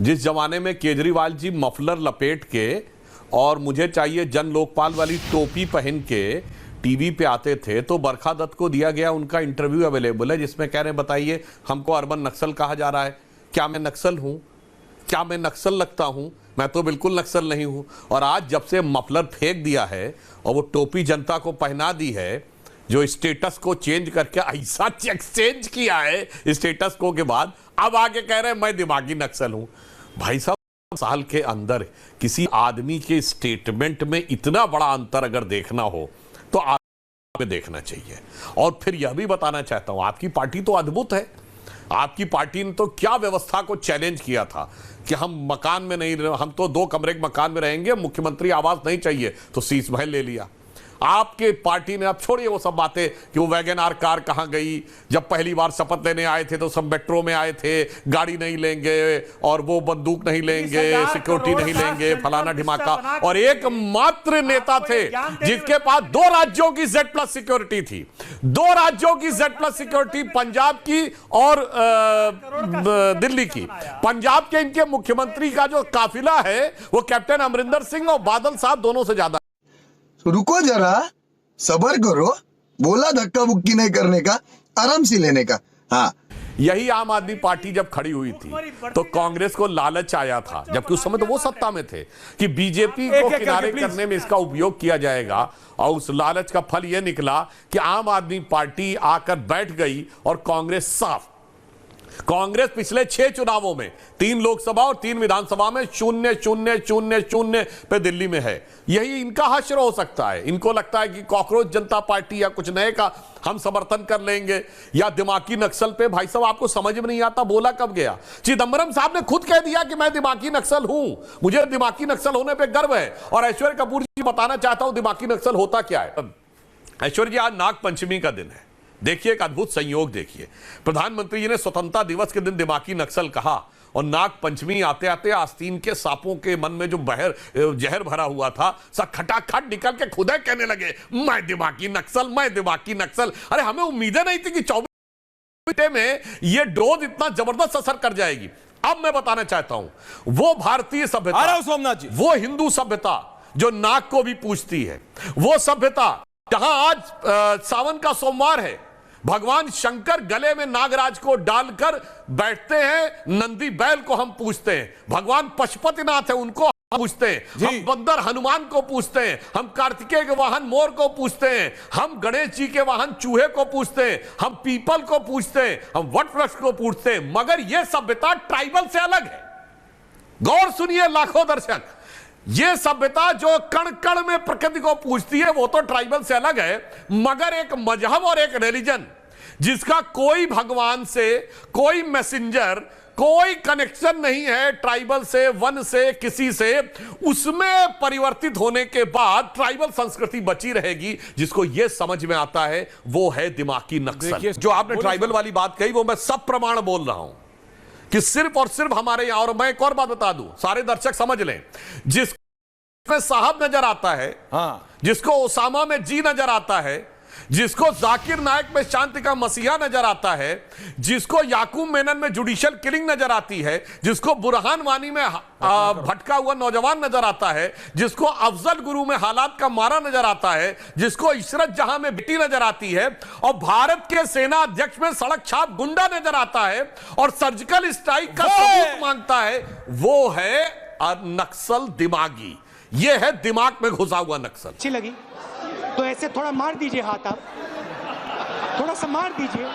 जिस जमाने में केजरीवाल जी मफलर लपेट के और मुझे चाहिए जन लोकपाल वाली टोपी पहन के टीवी पे आते थे, तो बरखा दत्त को दिया गया उनका इंटरव्यू अवेलेबल है, जिसमें कह रहे हैं बताइए हमको अर्बन नक्सल कहा जा रहा है, क्या मैं नक्सल हूं? क्या मैं नक्सल लगता हूं? मैं तो बिल्कुल नक्सल नहीं हूं। और आज जब से मफलर फेंक दिया है और वो टोपी जनता को पहना दी है, जो स्टेटस को चेंज करके ऐसा एक्सचेंज किया है स्टेटस को के बाद, अब आके कह रहे हैं मैं दिमागी नक्सल हूं। भाई साहब, साल के अंदर किसी आदमी के स्टेटमेंट में इतना बड़ा अंतर अगर देखना हो तो आपको देखना चाहिए। और फिर यह भी बताना चाहता हूं, आपकी पार्टी तो अद्भुत है। आपकी पार्टी ने तो क्या व्यवस्था को चैलेंज किया था कि हम मकान में नहीं, हम तो 2 कमरे के मकान में रहेंगे, मुख्यमंत्री आवास नहीं चाहिए, तो शीश महल ले लिया। आपके पार्टी ने, अब छोड़िए वो सब बातें कि वो वैगन आर कार कहां गई, जब पहली बार शपथ लेने आए थे तो सब मेट्रो में आए थे, गाड़ी नहीं लेंगे और वो बंदूक नहीं लेंगे, सिक्योरिटी नहीं लेंगे, फलाना ढिमाका। और एकमात्र नेता थे जिसके पास 2 राज्यों की Z+ सिक्योरिटी थी, 2 राज्यों की Z+ सिक्योरिटी, पंजाब की और दिल्ली की। पंजाब के इनके मुख्यमंत्री का जो काफिला है वो कैप्टन अमरिंदर सिंह और बादल साहब दोनों से ज्यादा। रुको जरा, सबर करो, बोला धक्का मुक्की नहीं करने का, आराम से लेने का। हाँ, यही आम आदमी पार्टी जब खड़ी हुई थी तो कांग्रेस को लालच आया था, जबकि उस समय तो वो सत्ता में थे, कि बीजेपी को किनारे करने में इसका उपयोग किया जाएगा। और उस लालच का फल यह निकला कि आम आदमी पार्टी आकर बैठ गई और कांग्रेस साफ। कांग्रेस पिछले 6 चुनावों में 3 लोकसभा और 3 विधानसभा में 0-0-0-0 पे दिल्ली में है। यही इनका हश्र हो सकता है। इनको लगता है कि कॉकरोच जनता पार्टी या कुछ नए का हम समर्थन कर लेंगे, या दिमागी नक्सल पे। भाई साहब, आपको समझ में नहीं आता बोला कब गया? चिदंबरम साहब ने खुद कह दिया कि मैं दिमागी नक्सल हूं, मुझे दिमागी नक्सल होने पे गर्व है। और ऐश्वर्य कपूर जी बताना चाहता हूं दिमागी नक्सल होता क्या है। ऐश्वर्य जी, आज नाग पंचमी का दिन है। देखिए, एक अद्भुत संयोग देखिए, प्रधानमंत्री जी ने स्वतंत्रता दिवस के दिन दिमागी नक्सल कहा और नाग पंचमी आते आते आस्तीन के सांपों के मन में जो जहर भरा हुआ था, सब खटाखट निकल के खुदे कहने लगे मैं दिमागी नक्सल, मैं दिमागी नक्सल। अरे हमें उम्मीदें नहीं थी कि 24 घंटे में ये डोज इतना जबरदस्त असर कर जाएगी। अब मैं बताना चाहता हूं, वो भारतीय सभ्यता, सोमनाथ जी, वो हिंदू सभ्यता जो नाग को भी पूजती है, वो सभ्यता जहां आज सावन का सोमवार है, भगवान शंकर गले में नागराज को डालकर बैठते हैं, नंदी बैल को हम पूजते हैं, भगवान पशुपतिनाथ है उनको हम पूजते हैं, हम बंदर हनुमान को पूजते हैं, हम कार्तिकेय के वाहन मोर को पूजते हैं, हम गणेश जी के वाहन चूहे को पूजते हैं, हम पीपल को पूजते हैं, हम वट वृक्ष को पूजते हैं। मगर यह सभ्यता ट्राइबल से अलग है। गौर सुनिए लाखों दर्शक, यह सभ्यता जो कण कण में प्रकृति को पूजती है वो तो ट्राइबल से अलग है, मगर एक मजहब और एक रिलीजन जिसका कोई भगवान से, कोई मैसेंजर, कोई कनेक्शन नहीं है ट्राइबल से, वन से, किसी से, उसमें परिवर्तित होने के बाद ट्राइबल संस्कृति बची रहेगी। जिसको यह समझ में आता है वो है दिमागी नक्सल। जो आपने ट्राइबल वाली बात कही वो मैं सब प्रमाण बोल रहा हूं कि सिर्फ और सिर्फ हमारे यहां। और मैं एक और बात बता दूं, सारे दर्शक समझ लें, जिसमें साहब नजर आता है, जिसको ओसामा में जी नजर आता है, जिसको जाकिर नायक में शांति का मसीहा नजर आता है, जिसको याकूब मेनन में जुडिशियल किलिंग नजर आती है, जिसको बुरहान वानी में भटका हुआ नौजवान नजर आता है, जिसको अफजल गुरु में हालात का मारा नजर आता है, जिसको इशरत जहां में बेटी नजर आती है, और भारत के सेना अध्यक्ष में सड़क छाप गुंडा नजर आता है और सर्जिकल स्ट्राइक का सबूत मांगता है, वो है नक्सल दिमागी। ये है दिमाग में घुसा हुआ नक्सल। अच्छी लगी तो ऐसे थोड़ा मार दीजिए हाथ, आप थोड़ा सा मार दीजिए।